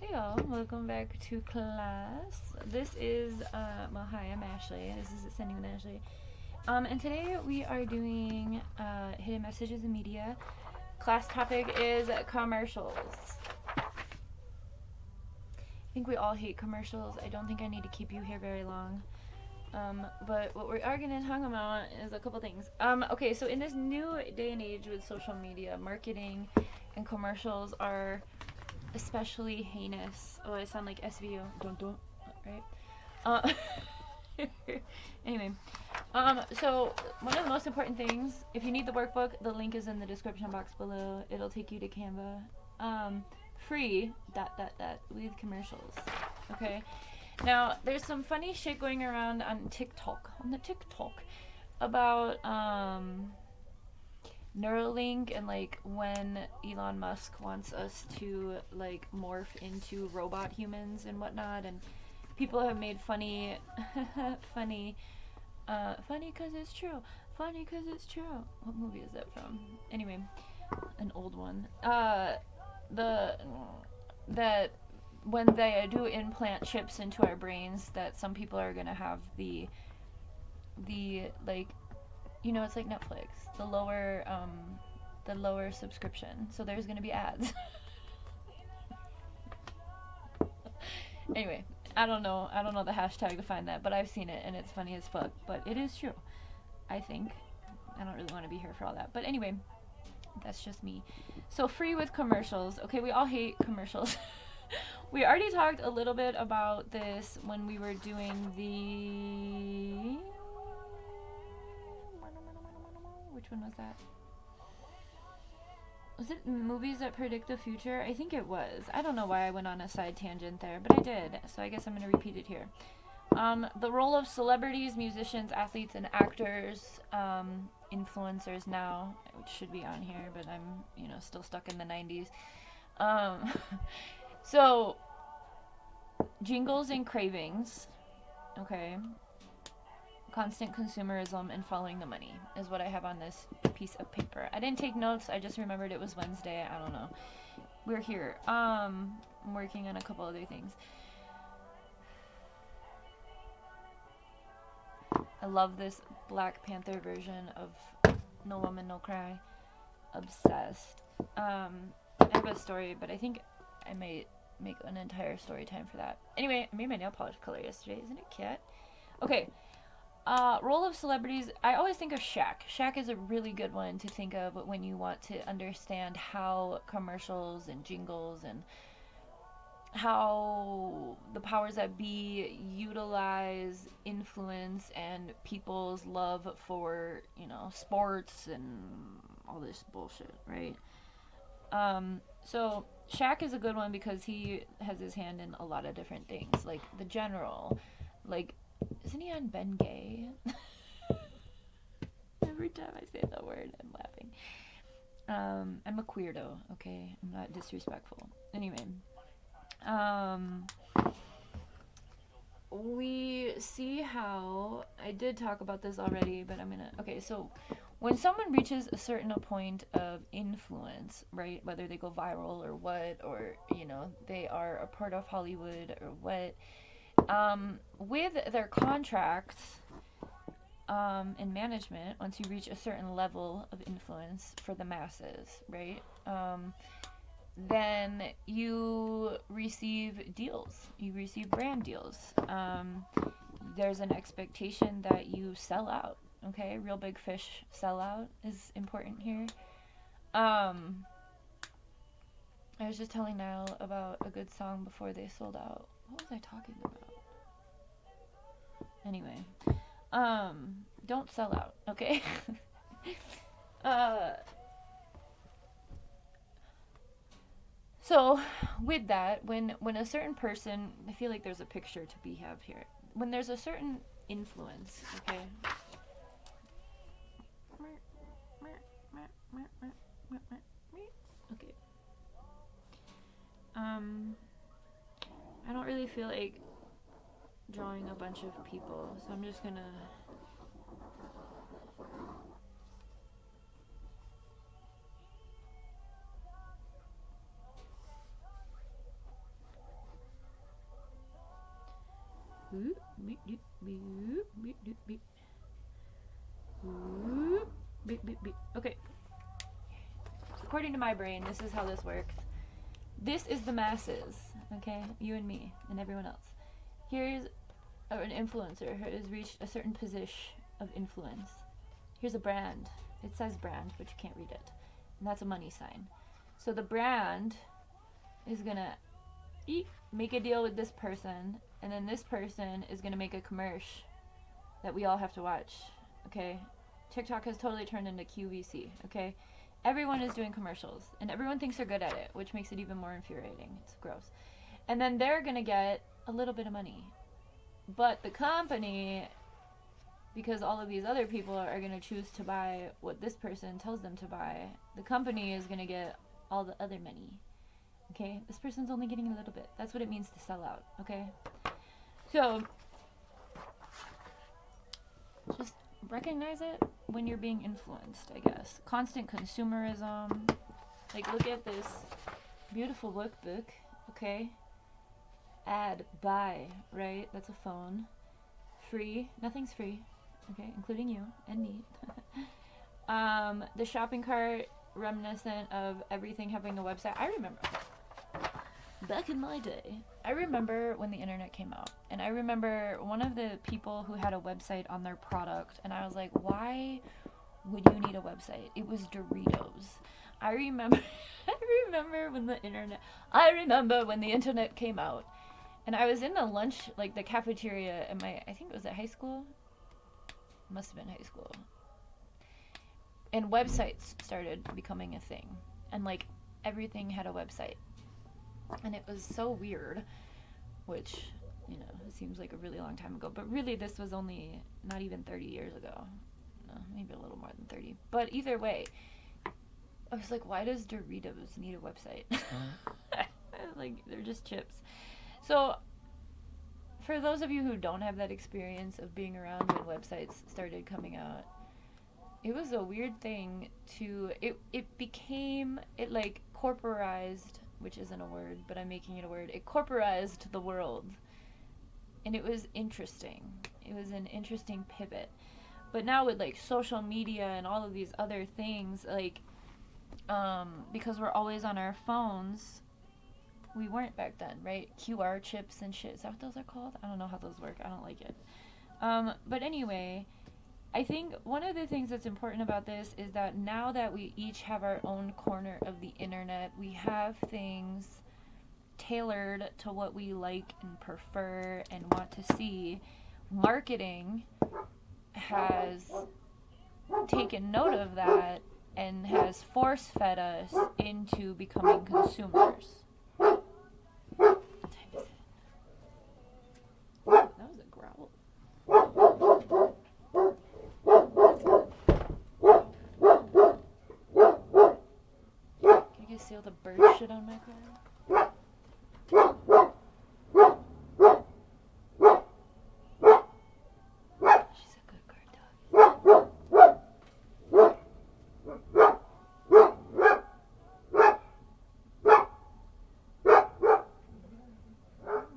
Hey y'all, welcome back to class. This is, hi, I'm Ashley. This is Ascending with Ashley. And today we are doing hidden messages in media. Class topic is commercials. I think we all hate commercials. I don't think I need to keep you here very long. But what we are going to talk about is a couple things. Okay, so in this new day and age with social media, marketing and commercials are especially heinous. Oh, I sound like SVO. Don't, right? Anyway, so one of the most important things, if you need the workbook, the link is in the description box below. It'll take you to Canva. Free, ... with commercials. Okay? Now, there's some funny shit going around on the TikTok, about, Neuralink and like when Elon Musk wants us to like morph into robot humans and whatnot, and people have made funny funny cause it's true. What movie is that from? Anyway, an old one. That when they do implant chips into our brains, that some people are gonna have the like, you know, it's like Netflix, the lower subscription, so there's gonna be ads. Anyway, I don't know the hashtag to find that, but I've seen it and it's funny as fuck. But it is true, I think. I don't really want to be here for all that, but anyway, that's just me. So free with commercials. Okay, we all hate commercials. We already talked a little bit about this when we were doing the... Which one was that? Was it movies that predict the future? I think it was. I don't know why I went on a side tangent there, but I did. So I guess I'm going to repeat it here. The role of celebrities, musicians, athletes, and actors, influencers now, which should be on here, but I'm, still stuck in the 90s. So, jingles and cravings, okay? Constant consumerism and following the money is what I have on this piece of paper. I didn't take notes. I just remembered it was Wednesday. I don't know. We're here. I'm working on a couple other things. I love this Black Panther version of No Woman, No Cry. Obsessed. I have a story, but I think I might make an entire story time for that. Anyway, I made my nail polish color yesterday. Isn't it cute? Okay. Role of celebrities, I always think of Shaq. Shaq is a really good one to think of when you want to understand how commercials and jingles and how the powers that be utilize influence and people's love for, sports and all this bullshit, right? So Shaq is a good one because he has his hand in a lot of different things, like The General, like, isn't he on Ben Gay? Every time I say that word, I'm laughing. I'm a queerdo, okay? I'm not disrespectful. Anyway, we see how, I did talk about this already, but okay, so when someone reaches a certain point of influence, right, whether they go viral or what, or, they are a part of Hollywood or what, with their contracts in management, once you reach a certain level of influence for the masses, right, then you receive deals. You receive brand deals. There's an expectation that you sell out, okay? Real Big Fish sellout is important here. I was just telling Niall about a good song before they sold out. What was I talking about? Anyway, don't sell out, okay? So with that, when a certain person, I feel like there's a picture to be have here. When there's a certain influence, okay? Okay. I don't really feel like drawing a bunch of people, so I'm just gonna Okay. According to my brain, this is how this works. This is the masses, okay? You and me and everyone else. Here's an influencer who has reached a certain position of influence. Here's a brand. It says brand, but you can't read it. And that's a money sign. So the brand is gonna make a deal with this person, and then this person is gonna make a commercial that we all have to watch, okay? TikTok has totally turned into QVC, okay? Everyone is doing commercials, and everyone thinks they're good at it, which makes it even more infuriating. It's gross. And then they're gonna get a little bit of money. But the company, because all of these other people are gonna choose to buy what this person tells them to buy, the company is gonna get all the other money. Okay? This person's only getting a little bit. That's what it means to sell out, okay? So, just recognize it when you're being influenced, I guess. Constant consumerism. Like, look at this beautiful workbook, okay? Add, buy, right? That's a phone. Free. Nothing's free, okay? Including you and me. The shopping cart, reminiscent of everything having a website. I remember back in my day, I remember when the internet came out, and I remember one of the people who had a website on their product, and I was like, why would you need a website? It was Doritos. I remember when the internet came out, and I was in the lunch, like the cafeteria at I think it was at high school. Must have been high school. And websites started becoming a thing, and like everything had a website. And it was so weird, which, you know, it seems like a really long time ago. But really, this was only not even 30 years ago. No, maybe a little more than 30. But either way, I was like, why does Doritos need a website? Like, they're just chips. So, for those of you who don't have that experience of being around when websites started coming out, it was a weird thing to... It like, corporized... which isn't a word, but I'm making it a word. It corporized the world. And it was interesting. It was an interesting pivot. But now with, like, social media and all of these other things, like, because we're always on our phones, we weren't back then, right? QR chips and shit. Is that what those are called? I don't know how those work. I don't like it. But anyway, I think one of the things that's important about this is that now that we each have our own corner of the internet, we have things tailored to what we like and prefer and want to see. Marketing has taken note of that and has force-fed us into becoming consumers. What time is it? That was a growl. See all the bird shit on my car? She's a good guard dog. What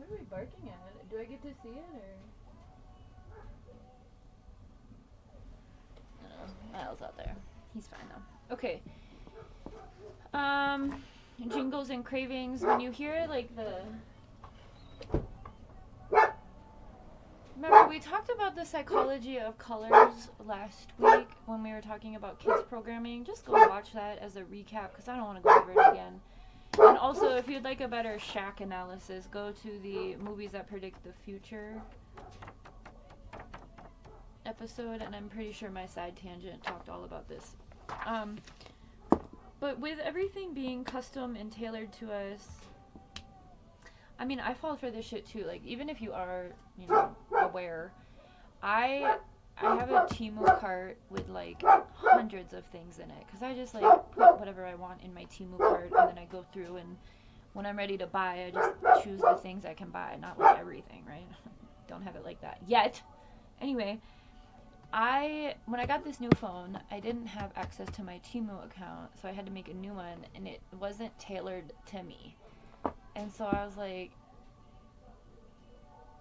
are we barking at? Do I get to see it, or? I don't know. Miles out there. He's fine though. Okay. Jingles and cravings. When you hear like remember we talked about the psychology of colors last week when we were talking about kids programming. Just go watch that as a recap because I don't want to go over it again. And also, if you'd like a better Shaq analysis, go to the movies that predict the future episode, and I'm pretty sure my side tangent talked all about this. But with everything being custom and tailored to us, I mean, I fall for this shit too. Like, even if you are, you know, aware, I have a Temu cart with, like, hundreds of things in it. Because I just, like, put whatever I want in my Temu cart, and then I go through, and when I'm ready to buy, I just choose the things I can buy. Not, like, everything, right? Don't have it like that yet. Anyway... when I got this new phone, I didn't have access to my Temu account, so I had to make a new one, and it wasn't tailored to me. And so I was like,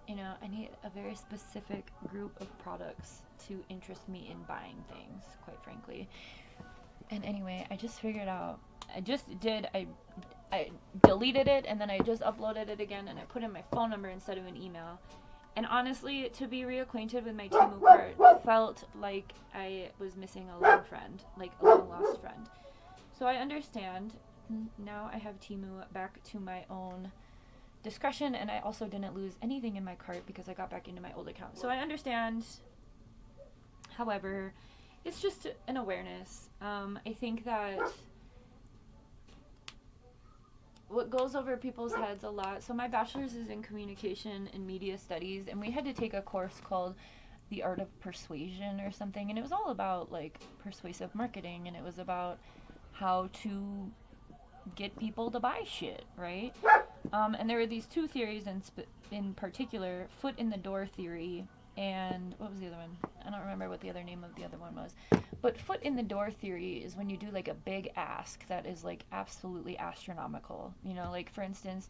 you know, I need a very specific group of products to interest me in buying things, quite frankly. And anyway, I just figured out, I deleted it, and then I just uploaded it again, and I put in my phone number instead of an email. And honestly, to be reacquainted with my Temu cart felt like I was missing a long friend, like a long lost friend. So I understand. Now I have Temu back to my own discretion, and I also didn't lose anything in my cart because I got back into my old account. So I understand. However, it's just an awareness. I think that what goes over people's heads a lot, so my bachelor's is in communication and media studies, and we had to take a course called The Art of Persuasion or something, and it was all about like persuasive marketing, and it was about how to get people to buy shit, right? And there were these two theories in particular, foot in the door theory, and what was the other one? I don't remember what the other name of the other one was. But foot in the door theory is when you do like a big ask that is like absolutely astronomical. You know, like for instance,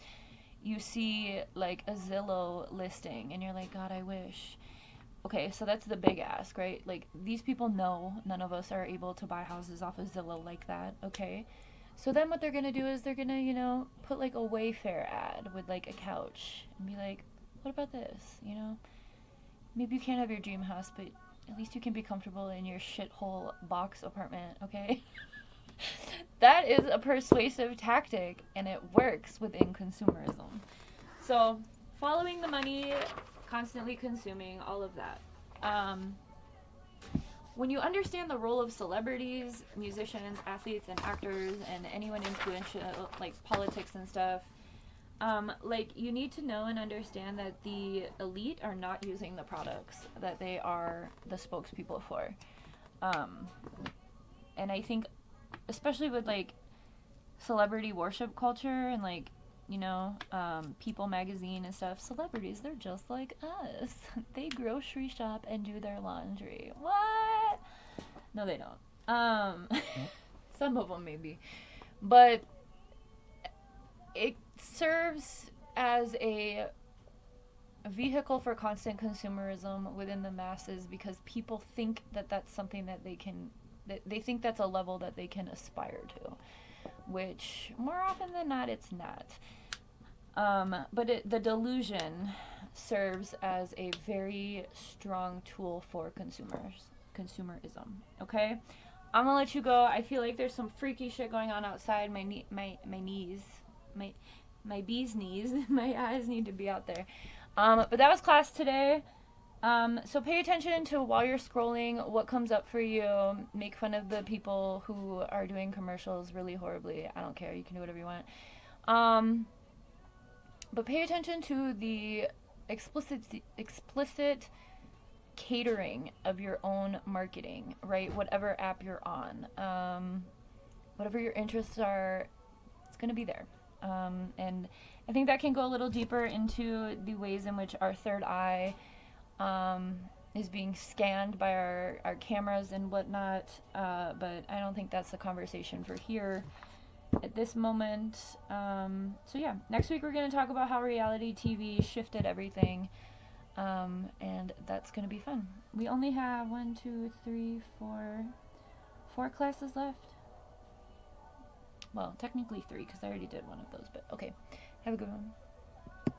you see like a Zillow listing and you're like, God, I wish. Okay, so that's the big ask, right? Like these people know none of us are able to buy houses off of Zillow like that, okay? So then what they're going to do is they're going to, you know, put like a Wayfair ad with like a couch and be like, what about this, you know? Maybe you can't have your dream house, but at least you can be comfortable in your shithole box apartment, okay? That is a persuasive tactic, and it works within consumerism. So, following the money, constantly consuming, all of that. When you understand the role of celebrities, musicians, athletes, and actors, and anyone influential, like politics and stuff, like you need to know and understand that the elite are not using the products that they are the spokespeople for. And I think especially with like celebrity worship culture and like, you know, People magazine and stuff, celebrities, they're just like us. They grocery shop and do their laundry. What? No, they don't. Some of them maybe. But it serves as a vehicle for constant consumerism within the masses because people think that that's something that they think that's a level that they can aspire to, which more often than not it's not. But the delusion serves as a very strong tool for consumerism. Okay, I'm gonna let you go. I feel like there's some freaky shit going on outside. My bee's knees, my eyes need to be out there. But that was class today. So pay attention to while you're scrolling what comes up for you. Make fun of the people who are doing commercials really horribly. I don't care. You can do whatever you want. But pay attention to the explicit catering of your own marketing, right? Whatever app you're on, whatever your interests are, it's going to be there. And I think that can go a little deeper into the ways in which our third eye is being scanned by our cameras and whatnot. But I don't think that's the conversation for here at this moment. So yeah, next week we're going to talk about how reality TV shifted everything. And that's going to be fun. We only have 4 classes left. Well, technically 3 because I already did one of those, but okay. Have a good one.